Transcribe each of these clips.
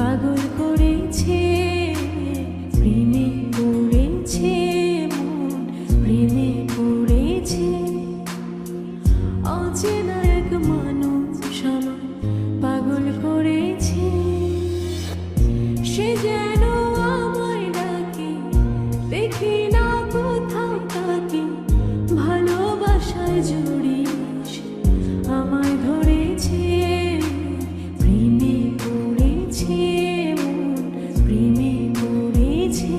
পাগল করেছে, প্রেমে পড়েছে মন, প্রেমে পড়েছে। অচেনা এক মানুষ আমায় পাগল করেছে, সে যেন আমায় ডাকে, দেখি না কোথাও তাকে। ভালোবাসায় জড়িয়ে আমায় ধরেছে, প্রেমে পড়েছে মন, প্রেমে পড়েছে,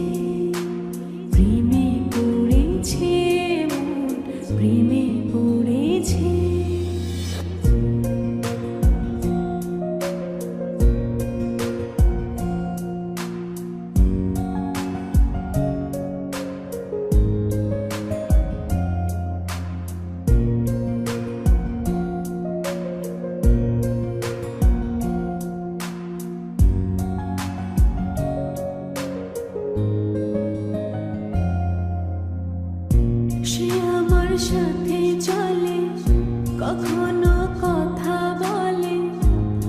প্রেমে পড়েছে মন, প্রেমে পড়েছে। সে আমার সাথে চলে, কখনো কথা বলে,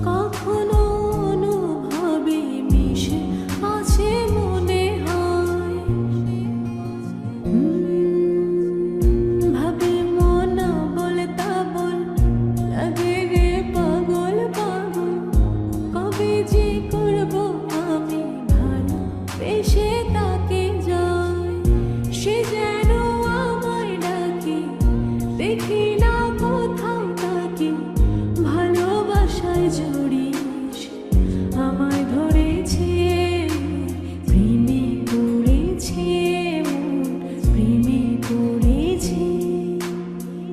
কখনো অনুভবে মিশে আছে মনে হয়। ভাবে মন বলতা বল, লাগে রে পাগল পাগল। কবে যে করবো আমি ভালো বেশে তাকে যাই, সে যেন আমায় ডাকে, দেখি না কোথাও তাকে। ভালোবাসায় জড়িয়ে আমায় ধরেছে, প্রেমে পড়েছে মন, প্রেমে পড়েছে,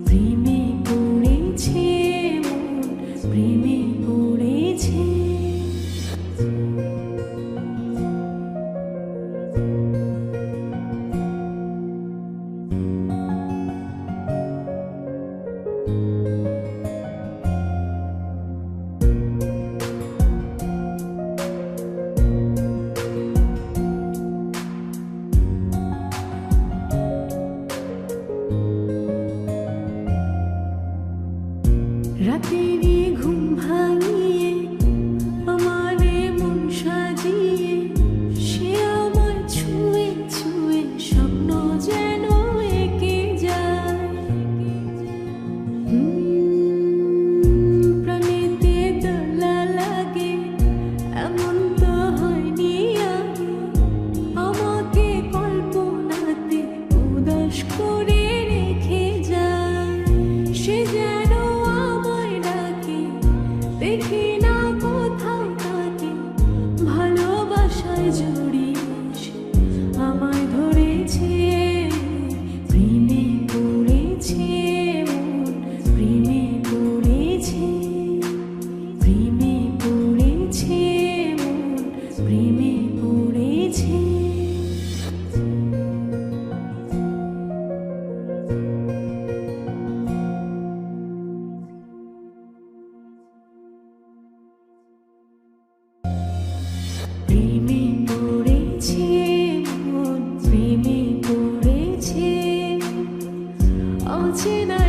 প্রেমে পড়েছে মন, প্রেমে পড়েছে। রাতেরই ঘুম ভাঙিয়ে আমারে মন সাজিয়ে, সে আমায় ছুঁয়ে ছুঁয়ে স্বপ্ন যেন এঁকে যায়। প্রাণেতে দোলা লাগে, এমন তো হয়নি আগে। আমাকে কল্পনাতে উদাস করে রেখে যায়, সে যেন আমায় ডাকে, দেখি না কোথাও তাকে। ভালোবাসায় জড়িয়ে আমায় ধরেছে, প্রেমে পড়েছে মন, প্রেমে পড়েছে, প্রেমে পড়েছে মন, প্রেমে পড়েছে। প্রেমে পড়েছে মন, প্রেমে পড়েছে। অচেনা